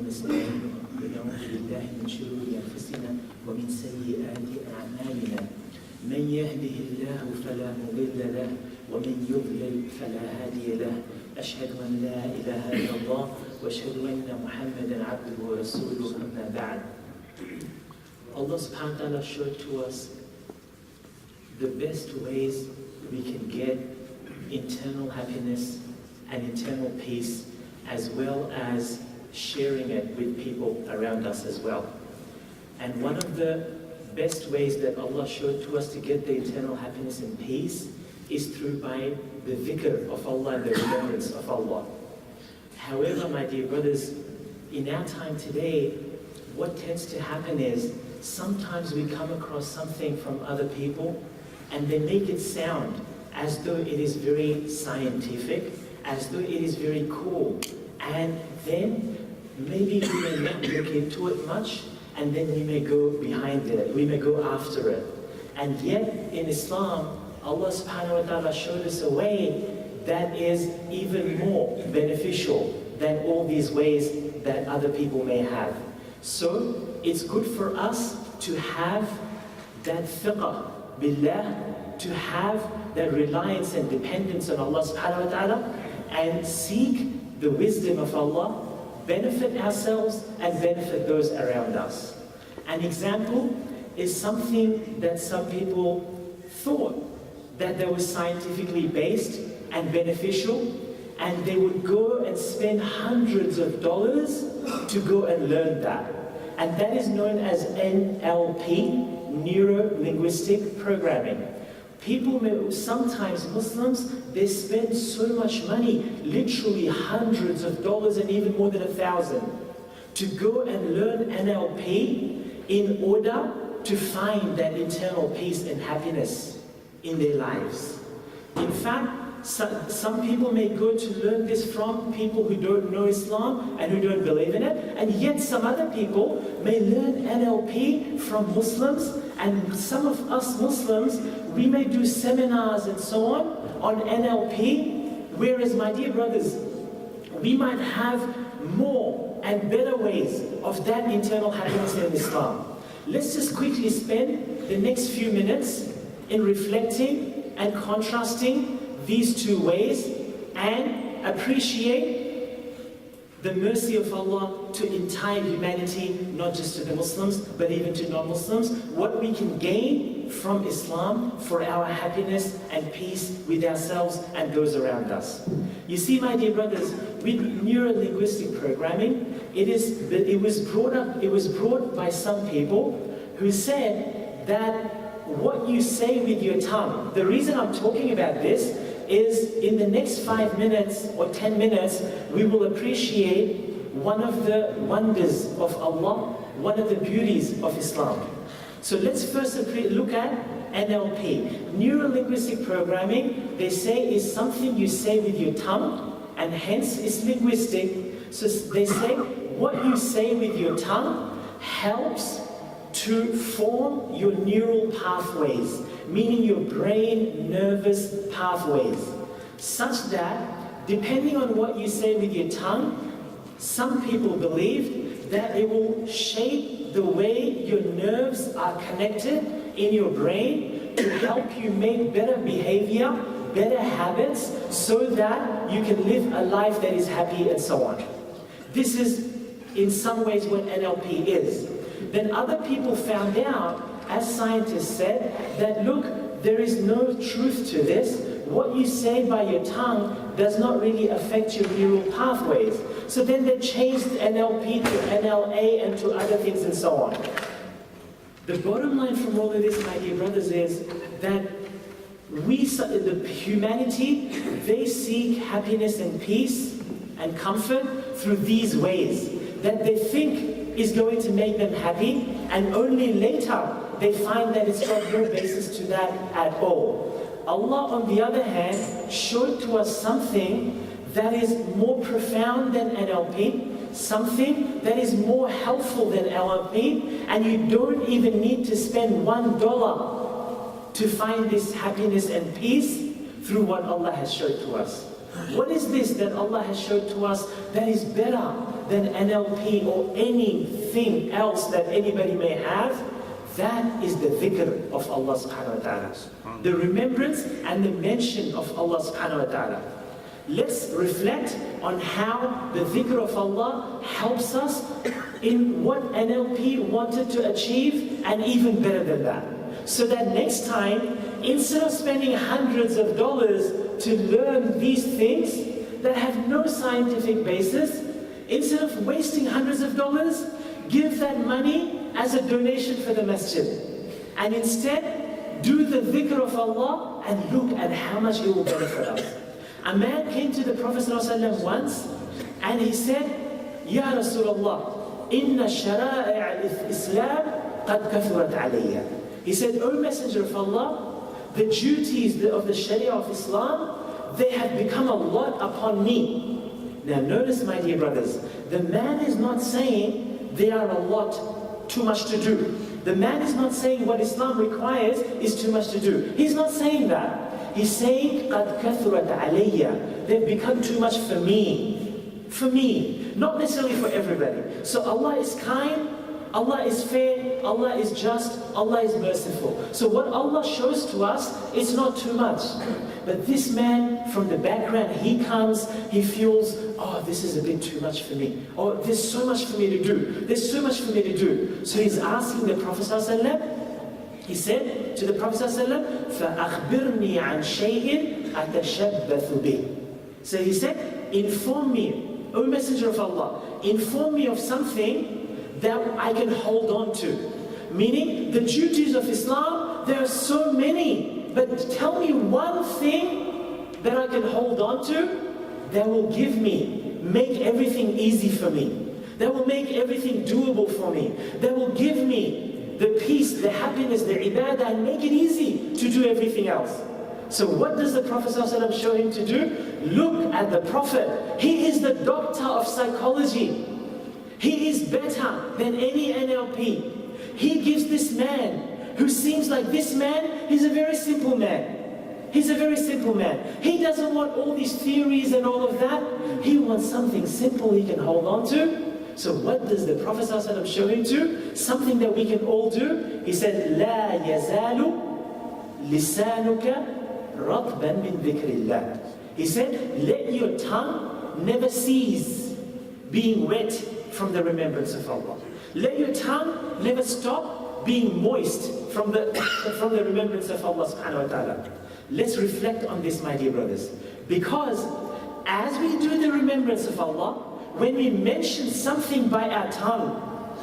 ونستعينه ونعوذ بالله من شرور أنفسنا ومن سيئات أعمالنا من يهده الله فلا مضل له ومن يضلل فلا هادي له أشهد أن لا إله إلا الله وأشهد أن محمدا عبده ورسوله أما بعد. Allah subhanahu wa ta'ala showed to us the best ways we can get internal happiness and internal peace, as well as sharing it with people around us as well. And one of the best ways that Allah showed to us to get the eternal happiness and peace is through by the dhikr of Allah and the remembrance of Allah. However, my dear brothers, in our time today, what tends to happen is sometimes we come across something from other people and they make it sound as though it is very scientific, as though it is very cool. And then maybe we may not look into it much, and then we may go behind it, we may go after it. And yet in Islam, Allah subhanahu wa ta'ala showed us a way that is even more beneficial than all these ways that other people may have. So it's good for us to have that thiqah billah, to have that reliance and dependence on Allah subhanahu wa ta'ala, and seek the wisdom of Allah, benefit ourselves and benefit those around us. An example is something that some people thought that they were scientifically based and beneficial, and they would go and spend hundreds of dollars to go and learn that. And that is known as NLP, Neuro-Linguistic Programming. People, sometimes Muslims, they spend so much money, literally hundreds of dollars and even more than 1,000, to go and learn NLP in order to find that internal peace and happiness in their lives. In fact, some people may go to learn this from people who don't know Islam and who don't believe in it, and yet some other people may learn NLP from Muslims, and some of us Muslims, we may do seminars and so on NLP, whereas, my dear brothers, we might have more and better ways of that internal happiness in Islam. Let's just quickly spend the next few minutes in reflecting and contrasting these two ways and appreciate the mercy of Allah to entire humanity, not just to the Muslims, but even to non-Muslims, what we can gain from Islam for our happiness and peace with ourselves and those around us. You see, my dear brothers, with neuro-linguistic programming, it was brought by some people who said that what you say with your tongue, the reason I'm talking about this is in the next 5 minutes or 10 minutes, we will appreciate one of the wonders of Allah, one of the beauties of Islam. So let's first look at NLP. Neuro-linguistic programming, they say, is something you say with your tongue, and hence it's linguistic. So they say what you say with your tongue helps to form your neural pathways, meaning your brain nervous pathways, such that depending on what you say with your tongue, some people believe that it will shape the way your nerves are connected in your brain to help you make better behavior, better habits, so that you can live a life that is happy and so on. This is in some ways what NLP is. Then other people found out, as scientists said, that look, there is no truth to this. What you say by your tongue does not really affect your neural pathways. So then they changed NLP to NLA and to other things and so on. The bottom line from all of this, my dear brothers, is that the humanity, they seek happiness and peace and comfort through these ways that they think is going to make them happy, and only later they find that it's got no basis to that at all. Allah, on the other hand, showed to us something that is more profound than NLP, something that is more helpful than NLP, and you don't even need to spend $1 to find this happiness and peace through what Allah has showed to us. What is this that Allah has showed to us that is better than NLP or anything else that anybody may have? That is the dhikr of Allah subhanahu wa ta'ala. The remembrance and the mention of Allah subhanahu wa ta'ala. Let's reflect on how the dhikr of Allah helps us in what NLP wanted to achieve, and even better than that. So that next time, instead of spending hundreds of dollars to learn these things that have no scientific basis, instead of wasting hundreds of dollars, give that money as a donation for the masjid. And instead, do the dhikr of Allah and look at how much it will benefit us. A man came to the Prophet ﷺ once and he said, Ya Rasulullah, inna shara'i al-Islam qad kathurat alayya. He said, O Messenger of Allah, the duties of the Sharia of Islam, they have become a lot upon me. Now notice, my dear brothers, the man is not saying they are a lot, too much to do. The man is not saying what Islam requires is too much to do. He's not saying that. He's saying, قَدْ كَثُرَتْ عَلَيَّ. They've become too much for me. For me. Not necessarily for everybody. So Allah is kind, Allah is fair, Allah is just, Allah is merciful. So what Allah shows to us, it's not too much. But this man, from the background, he comes, he feels, oh, this is a bit too much for me. Oh, there's so much for me to do. There's so much for me to do. So he's asking the Prophet ﷺ, he said to the Prophet ﷺ, فَأَخْبِرْنِي عَنْ شَيْءٍ أَتَشَبَّثُ بِهِ. So he said, inform me, O Messenger of Allah, inform me of something that I can hold on to. Meaning, the duties of Islam, there are so many, but tell me one thing that I can hold on to that will make everything easy for me, that will make everything doable for me, that will give me the peace, the happiness, the ibadah, and make it easy to do everything else. So what does the Prophet ﷺ show him to do? Look at the Prophet. He is the doctor of psychology. He is better than any NLP. He gives this man, who seems like this man, he's a very simple man. He's a very simple man. He doesn't want all these theories and all of that. He wants something simple he can hold on to. So what does the Prophet ﷺ show him to? Something that we can all do. He said, لا يزال لسانك رطبا من ذكر الله. He said, let your tongue never cease being wet from the remembrance of Allah. Let your tongue never stop being moist from the remembrance of Allah subhanahu wa ta'ala. Let's reflect on this, my dear brothers. Because as we do the remembrance of Allah, when we mention something by our tongue,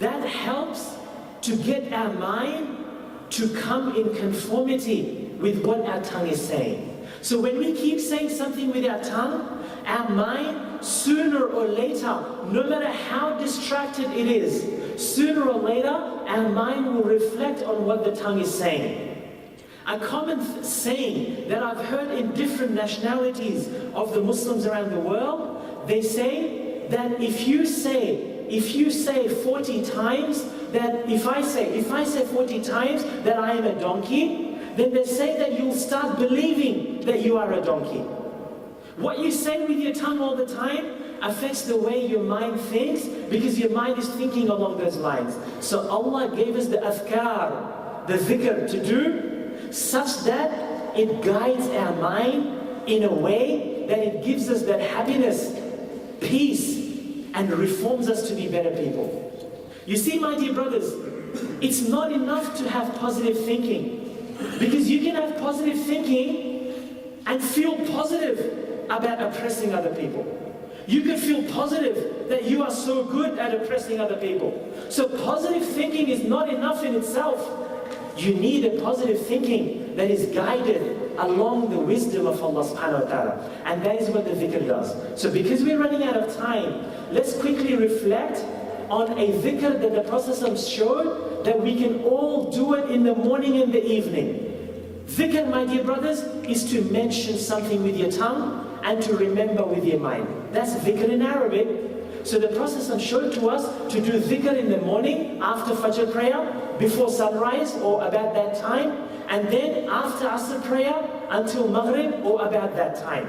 that helps to get our mind to come in conformity with what our tongue is saying. So when we keep saying something with our tongue, our mind, sooner or later, no matter how distracted it is, sooner or later, our mind will reflect on what the tongue is saying. A common saying that I've heard in different nationalities of the Muslims around the world, they say that if you say 40 times that if I say 40 times that I am a donkey, then they say that you'll start believing that you are a donkey. What you say with your tongue all the time affects the way your mind thinks, because your mind is thinking along those lines. So Allah gave us the adhkar, the dhikr to do, such that it guides our mind in a way that it gives us that happiness, peace, and reforms us to be better people. You see, my dear brothers, it's not enough to have positive thinking, because you can have positive thinking and feel positive about oppressing other people. You can feel positive that you are so good at oppressing other people. So positive thinking is not enough in itself. You need a positive thinking that is guided along the wisdom of Allah subhanahu wa ta'ala. And that is what the dhikr does. So because we're running out of time, let's quickly reflect on a dhikr that the Prophet showed that we can all do it in the morning and the evening. Dhikr, my dear brothers, is to mention something with your tongue and to remember with your mind. That's dhikr in Arabic. So the Prophet showed to us to do dhikr in the morning after Fajr prayer, before sunrise or about that time, and then after Asr prayer until Maghrib or about that time.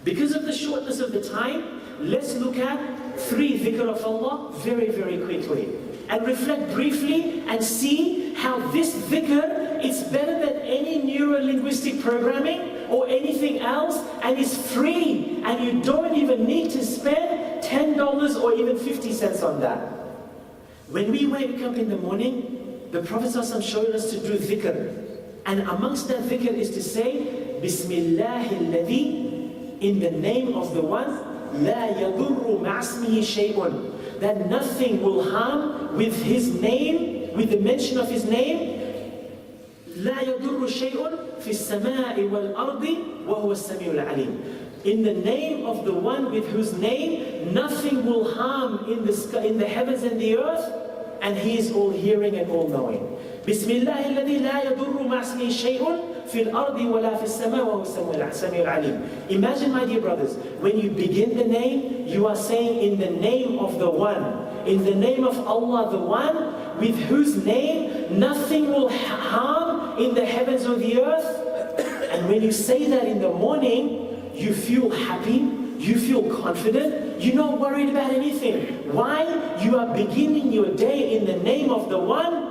Because of the shortness of the time, let's look at 3 dhikr of Allah very, very quickly. And reflect briefly and see how this dhikr is better than any neuro-linguistic programming or anything else, and is free, and you don't even need to spend $10 or even 50 cents on that. When we wake up in the morning, the Prophet ﷺ showed us to do dhikr. And amongst that dhikr is to say, Bismillah alladhi, in the name of the one, La yadurru ma'asmihi shay'un, that nothing will harm with his name, with the mention of his name. La yadurru shay'un fi as-sama'i wal ardi wa huwa as-sami'ul 'alim. In the name of the one with whose name nothing will harm in the sky, in the heavens and the earth, and he is all hearing and all knowing. Bismillah alladhi la yadurru ma'asmihi shay'un fi al-ardi wa la fi as-sama'i wa huwa as-sami'ul 'alim. Imagine, my dear brothers, when you begin the name, you are saying in the name of the one, in the name of Allah, the one with whose name nothing will harm in the heavens or the earth. And when you say that in the morning, you feel happy, you feel confident, you're not worried about anything. Why? You are beginning your day in the name of the one.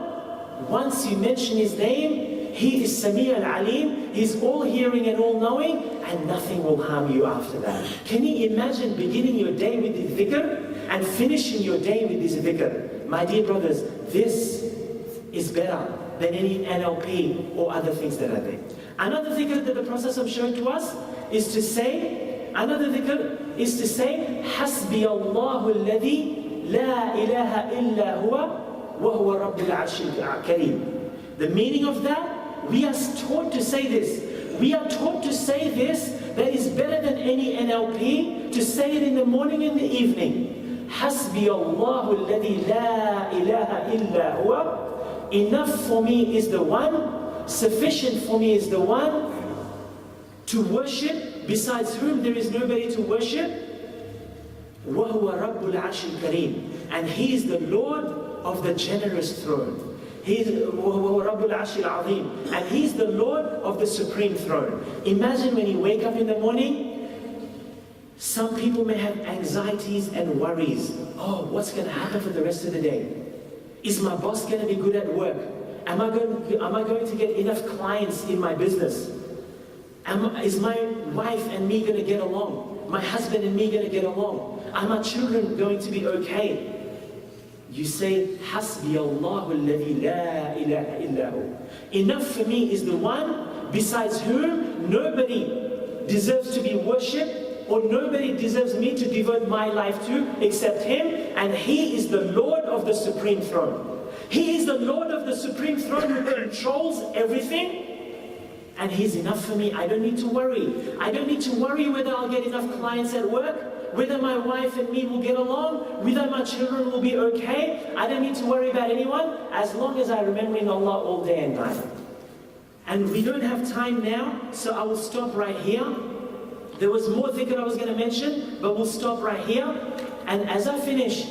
Once you mention his name, he is Sami' al-Alim, he's all hearing and all knowing, and nothing will harm you after that. Can you imagine beginning your day with this dhikr and finishing your day with this dhikr? My dear brothers, this is better than any NLP or other things that are there. Another dhikr that the Prophet showed to us is to say, Hasbi Allahu alladhi la ilaha illa huwa wa huwa rabbul arshil kareem. The meaning of that, we are taught to say this. We are taught to say this, that is better than any NLP, to say it in the morning and the evening. Hasbi Allahu alladhi la ilaha illa huwa. Enough for me is the one, sufficient for me is the one to worship, besides whom there is nobody to worship. وَهُوَ رَبُّ الْعَرْشِ الْكَرِيمِ. And he is the Lord of the generous throne. He is وَهُوَ رَبُّ الْعَرْشِ الْعَظِيمِ. And he is the Lord of the supreme throne. Imagine when you wake up in the morning, some people may have anxieties and worries. Oh, what's going to happen for the rest of the day? Is my boss going to be good at work? Am I going to get enough clients in my business? Is my wife and me going to get along? My husband and me going to get along? Are my children going to be okay? You say, Hasbi Allahu alladhi la ilaha illahu. Enough for me is the one besides whom nobody deserves to be worshipped, or nobody deserves me to devote my life to except him, and he is the Lord of the supreme throne. He is the Lord of the supreme throne who controls everything. And he's enough for me. I don't need to worry. I don't need to worry whether I'll get enough clients at work, whether my wife and me will get along, whether my children will be okay. I don't need to worry about anyone, as long as I'm remembering Allah all day and night. And we don't have time now, so I will stop right here. There was more dhikr I was going to mention, but we'll stop right here. And as I finish,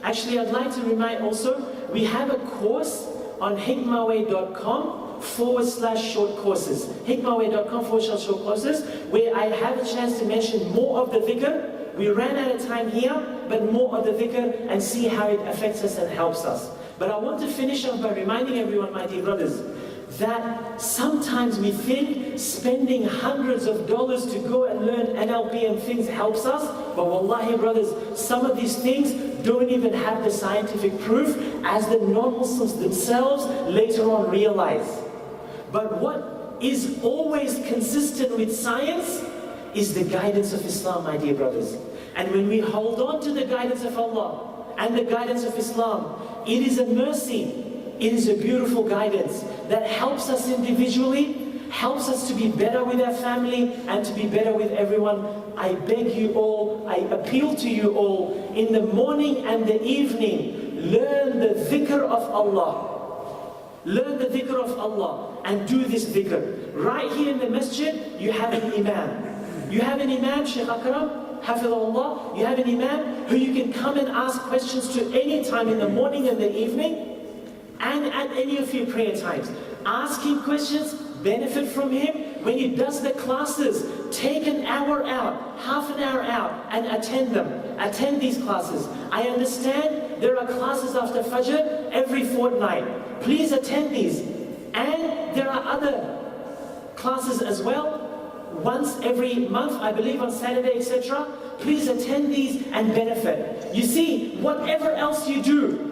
actually I'd like to remind also, we have a course on hikmahway.com/short courses. hikmahway.com/short courses, where I have a chance to mention more of the dhikr. We ran out of time here, but more of the dhikr, and see how it affects us and helps us. But I want to finish off by reminding everyone, my dear brothers, that sometimes we think spending hundreds of dollars to go and learn NLP and things helps us, but wallahi brothers, some of these things don't even have the scientific proof, as the non-Muslims themselves later on realize. But what is always consistent with science is the guidance of Islam, my dear brothers. And when we hold on to the guidance of Allah and the guidance of Islam, it is a mercy. It is a beautiful guidance that helps us individually, helps us to be better with our family and to be better with everyone. I beg you all, I appeal to you all, in the morning and the evening, learn the dhikr of Allah. Learn the dhikr of Allah and do this dhikr. Right here in the masjid, you have an imam. You have an imam, Shaykh Akram, Hafidhullah. You have an imam who you can come and ask questions to any time in the morning and the evening, and at any of your prayer times. Ask him questions, benefit from him when he does the classes. Take an hour out, half an hour out, and attend them. Attend these classes. I understand there are classes after Fajr every fortnight. Please attend these. And there are other classes as well, once every month, I believe on Saturday, etc. Please attend these and benefit. You see, whatever else you do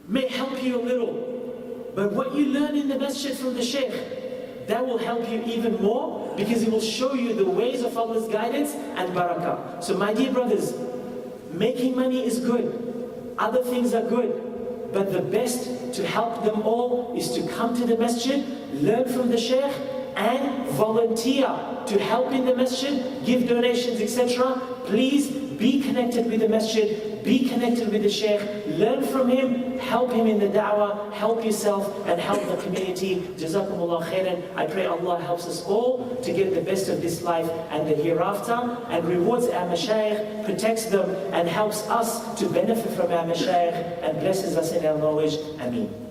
may help you a little. But what you learn in the masjid from the Shaykh, that will help you even more, because it will show you the ways of Allah's guidance and barakah. So my dear brothers, making money is good. Other things are good. But the best to help them all is to come to the masjid, learn from the Shaykh, and volunteer to help in the masjid, give donations, etc. Please be connected with the masjid, be connected with the Shaykh, learn from him, help him in the da'wah, help yourself and help the community. Jazakumullah khairan. I pray Allah helps us all to get the best of this life and the hereafter, and rewards our mashayikh, protects them and helps us to benefit from our mashayikh, and blesses us in our knowledge. Ameen.